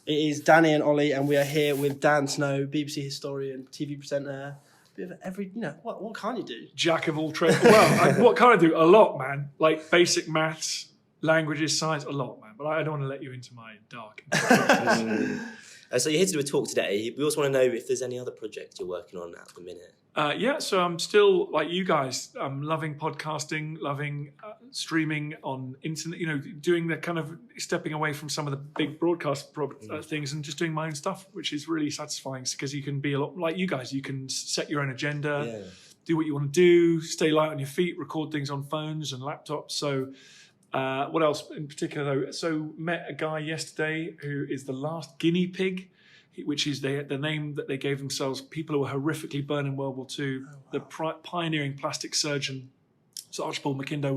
It is Danny and Ollie, and we are here with Dan Snow, BBC historian, TV presenter. Bit of every, what can't you do? Jack of all trades. Well, what can I do? A lot, man. Like basic maths, languages, science, a lot, man. But I don't want to let you into my dark. So you're here to do a talk today. We also want to know if there's any other projects you're working on at the minute. So I'm still, like you guys, I'm loving podcasting, loving streaming on internet, doing the kind of stepping away from some of the big broadcast things and just doing my own stuff, which is really satisfying because you can be a lot like you guys. You can set your own agenda, do what you want to do, stay light on your feet, record things on phones and laptops. So what else in particular, though? So met a guy yesterday who is the last guinea pig, which is the name that they gave themselves, people who were horrifically burned in World War II. Oh, wow. The pioneering plastic surgeon, so Archibald Mackinder,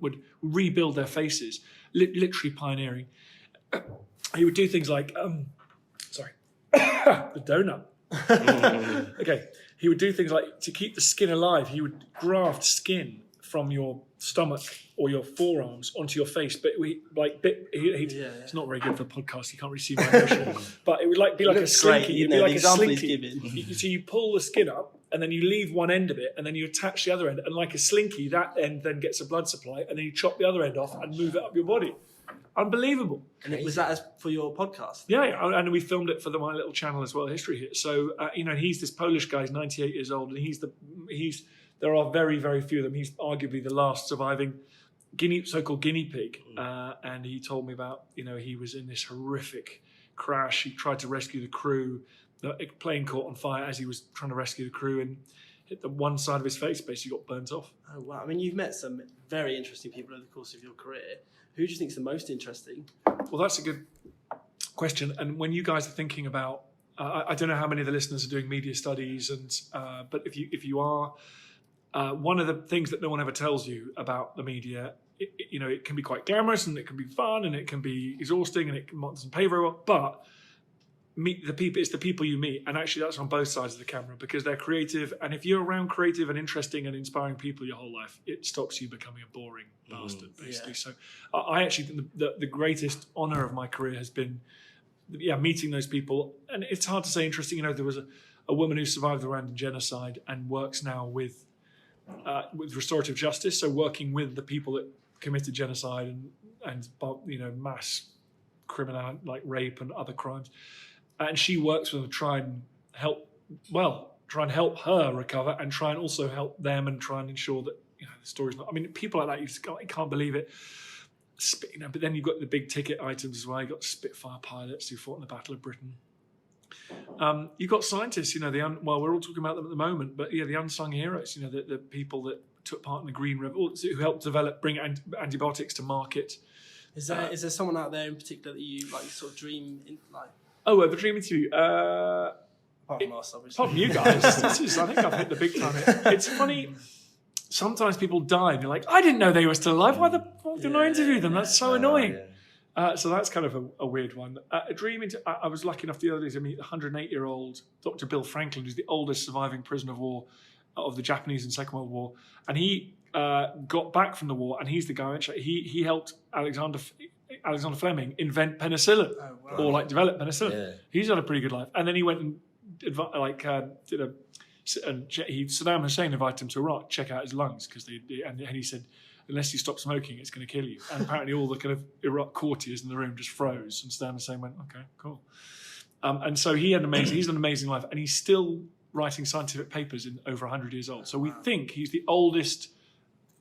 would rebuild their faces, literally pioneering. He would do things like, the donut. Okay, he would do things like, to keep the skin alive, he would graft skin from your stomach or your forearms onto your face, but it's not very good for podcasts. You can't really see my emotion, but it would be like a slinky. It'd be like a slinky. So you pull the skin up, and then you leave one end of it, and then you attach the other end, and like a slinky, that end then gets a blood supply, and then you chop the other end off and move it up your body. Unbelievable. And was that for your podcast? Yeah, and we filmed it for my little channel as well, History Hit. So he's this Polish guy. He's 98 years old, and there are very, very few of them. He's arguably the last surviving so-called guinea pig. And he told me about, he was in this horrific crash. He tried to rescue the crew. The plane caught on fire as he was trying to rescue the crew and hit the one side of his face, basically got burnt off. Oh, wow. I mean, you've met some very interesting people over the course of your career. Who do you think is the most interesting? Well, that's a good question. And when you guys are thinking about, I don't know how many of the listeners are doing media studies, but if you are, one of the things that no one ever tells you about the media, it can be quite glamorous and it can be fun and it can be exhausting and it doesn't pay very well. But it's the people you meet, and actually that's on both sides of the camera because they're creative. And if you're around creative and interesting and inspiring people your whole life, it stops you becoming a boring bastard, basically. Yeah. So I actually think the greatest honor of my career has been, meeting those people. And it's hard to say interesting. There was a woman who survived the Rwandan genocide and works now with restorative justice, so working with the people that committed genocide and mass criminal like rape and other crimes, and she works with them to try and help her recover and try and also help them and try and ensure that the story's not. I mean, people like that, you can't believe it. But then you've got the big ticket items as well. You've got Spitfire pilots who fought in the Battle of Britain. You've got scientists, we're all talking about them at the moment, but the unsung heroes, the people that took part in the Green Revolution, who helped bring antibiotics to market. Is there someone out there in particular that you sort of dream in, like? Oh, the dream interview. Apart from us, obviously. Apart from you guys, I think I've hit the big time. It's funny. Sometimes people die, and you're like, I didn't know they were still alive. Why didn't I interview them? That's so annoying. Yeah. So that's kind of a weird one. I was lucky enough the other day to meet 108-year-old Dr. Bill Franklin, who's the oldest surviving prisoner of war of the Japanese in Second World War. And he got back from the war, and he's the guy, actually, he helped Alexander Fleming invent penicillin, or develop penicillin. Yeah. He's had a pretty good life. And then he went and Saddam Hussein invited him to Iraq to check out his lungs because and he said, unless you stop smoking, it's going to kill you. And apparently all the kind of Iraq courtiers in the room just froze. And Saddam Hussein went, okay, cool. And so he's an amazing life. And he's still writing scientific papers in over 100 years old. So we think he's the oldest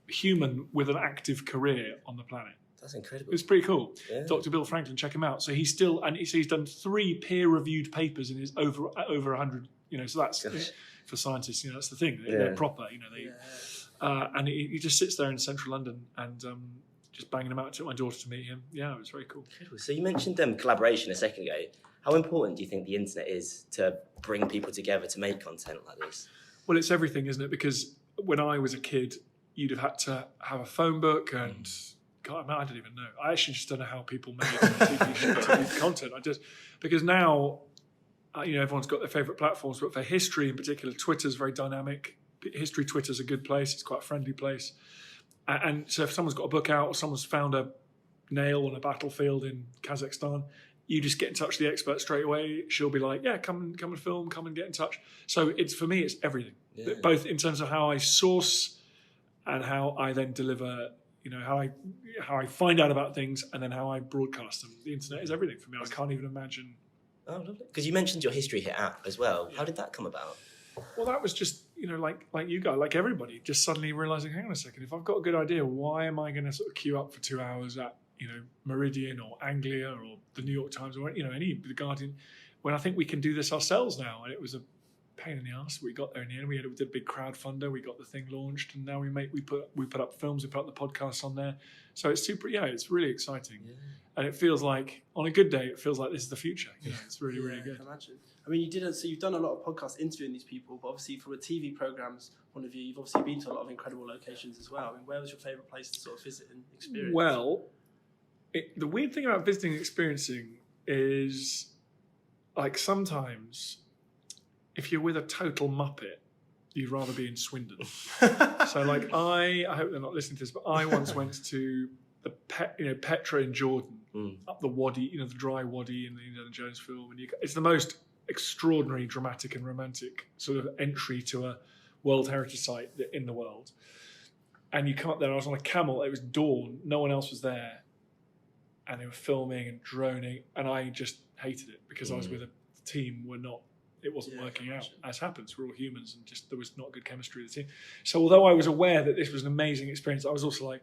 human with an active career on the planet. That's incredible. It's pretty cool. Yeah. Dr. Bill Franklin, check him out. So he's done 3 peer-reviewed papers in his over 100, so that's for scientists, that's the thing. They're proper, and he just sits there in central London and just banging them out. I took my daughter to meet him. Yeah, it was very cool. So you mentioned collaboration a second ago. How important do you think the internet is to bring people together to make content like this? Well, it's everything, isn't it? Because when I was a kid, you'd have had to have a phone book and... God, I don't even know. I actually just don't know how people make TV content. Because now, everyone's got their favourite platforms, but for history in particular, Twitter's very dynamic. History Twitter's a good place. It's quite a friendly place. And so if someone's got a book out or someone's found a nail on a battlefield in Kazakhstan, you just get in touch with the expert straight away. She'll be like, yeah, come and film, come and get in touch. So for me, it's everything, both in terms of how I source and how I then deliver, how I find out about things and then how I broadcast them. The internet is everything for me. I can't even imagine. Oh, lovely. Because you mentioned your History Hit app as well. How did that come about? Well, that was just, like you guys, like everybody, just suddenly realizing, hang on a second, if I've got a good idea, why am I going to sort of queue up for 2 hours at, Meridian or Anglia or the New York Times or, the Guardian, when I think we can do this ourselves now? And it was a pain in the ass. We got there in the end. We did a big crowdfunder. We got the thing launched, and now we put up films. We put up the podcasts on there. So it's it's really exciting, and it feels like on a good day, it feels like this is the future. It's really really good. I can imagine. I mean, you've done a lot of podcasts interviewing these people, but obviously from a TV program's point of view, you've obviously been to a lot of incredible locations as well. I mean, where was your favourite place to sort of visit and experience? Well, the weird thing about visiting and experiencing is, like, sometimes if you're with a total muppet, you'd rather be in Swindon. So, like, I hope they're not listening to this, but I once went to the Petra in Jordan, up the wadi, the dry wadi in the Indiana Jones film, and it's the most extraordinary, dramatic, and romantic sort of entry to a World Heritage Site in the world. And you come up there. I was on a camel. It was dawn. No one else was there, and they were filming and droning, and I just hated it because I was with a team. It wasn't working out, as happens. We're all humans, and just there was not good chemistry with the team. So although I was aware that this was an amazing experience, I was also like,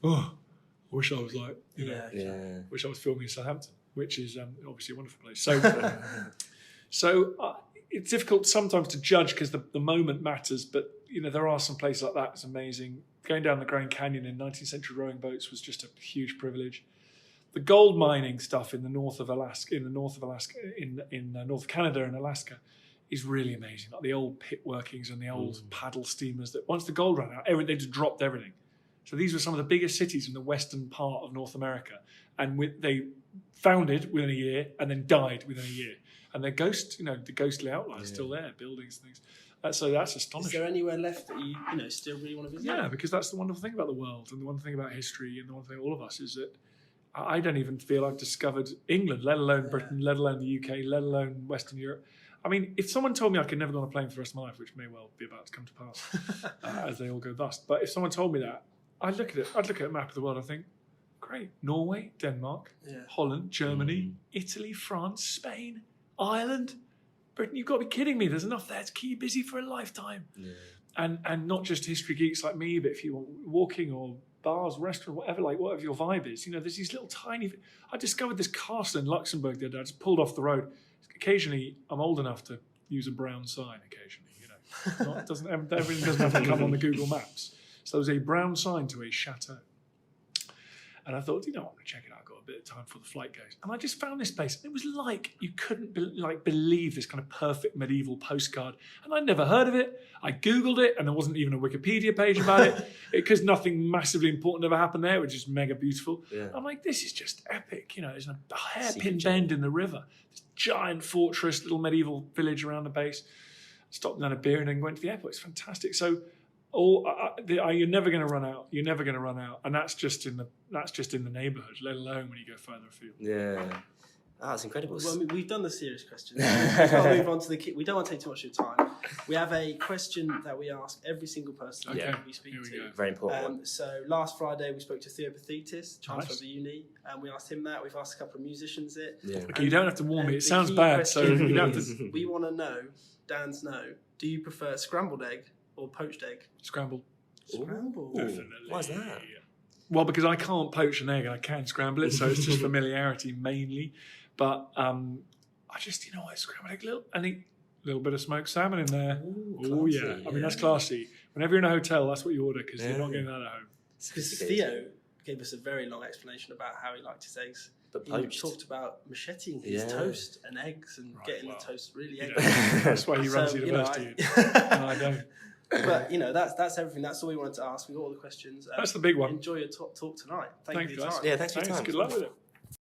oh, I wish I was like, wish I was filming in Southampton, which is obviously a wonderful place. So, it's difficult sometimes to judge because the moment matters, but there are some places like that. It's amazing. Going down the Grand Canyon in 19th century rowing boats was just a huge privilege. The gold mining stuff in the north of Alaska, in North Canada and Alaska, is really amazing. Like the old pit workings and the old paddle steamers that once the gold ran out, they just dropped everything. So these were some of the biggest cities in the western part of North America, and they founded within a year and then died within a year. And the ghostly outline is still there, buildings and things. So that's astonishing. Is there anywhere left that you still really want to visit? Yeah, because that's the wonderful thing about the world, and the one thing about history, and the one thing all of us is that I don't even feel I've discovered England, let alone Britain, let alone the UK, let alone Western Europe. I mean, if someone told me I could never go on a plane for the rest of my life, which may well be about to come to pass, as they all go bust, but if someone told me that, I'd look at a map of the world and think, great, Norway, Denmark, Holland, Germany, Italy, France, Spain, Ireland, Britain. You've got to be kidding me. There's enough there to keep you busy for a lifetime. Yeah. And not just history geeks like me, but if you want walking or bars, restaurant, whatever your vibe is, there's these little tiny. I discovered this castle in Luxembourg the other day. I just pulled off the road. Occasionally, I'm old enough to use a brown sign. Occasionally, everything doesn't have to come on the Google Maps. So there's a brown sign to a chateau, and I thought, I'm going to check it out. I've got a bit of time before the flight goes, and I just found this place. It was like you couldn't believe this kind of perfect medieval postcard, and I'd never heard of it. I Googled it, and there wasn't even a Wikipedia page about it because nothing massively important ever happened there, which is mega beautiful. Yeah. I'm like, this is just epic. There's a hairpin bend in the river, this giant fortress, little medieval village around the base. Stopped and had a beer and then went to the airport. It's fantastic. So. You're never going to run out. You're never going to run out, and that's just in the neighbourhood. Let alone when you go further afield. Yeah, that's incredible. Well, we've done the serious questions. We've got to move on to we don't want to take too much of your time. We have a question that we ask every single person we speak to. Very important. So last Friday we spoke to Theo Pathetis, Chancellor of the Uni, and we asked him that. We've asked a couple of musicians it. Yeah. Okay, you don't have to warn me. It sounds bad, so you don't have to. We want to know, Dan Snow, do you prefer scrambled egg or poached egg? Scrambled. Scrambled. Definitely. Why's that? Well, because I can't poach an egg and I can scramble it, so it's just familiarity mainly. But I just, scrambled egg, a little bit of smoked salmon in there. Oh yeah. I mean, that's classy. Whenever you're in a hotel, that's what you order because you're not getting that at home. Because Theo gave us a very long explanation about how he liked his eggs. But poached. He talked about macheting his toast and eggs and getting the toast really eggy. That's why he runs university. And I don't. But that's everything. That's all we wanted to ask. We got all the questions. That's the big one. Enjoy your talk tonight. Thank you for your time. Yeah, thanks for your time. Good luck with it.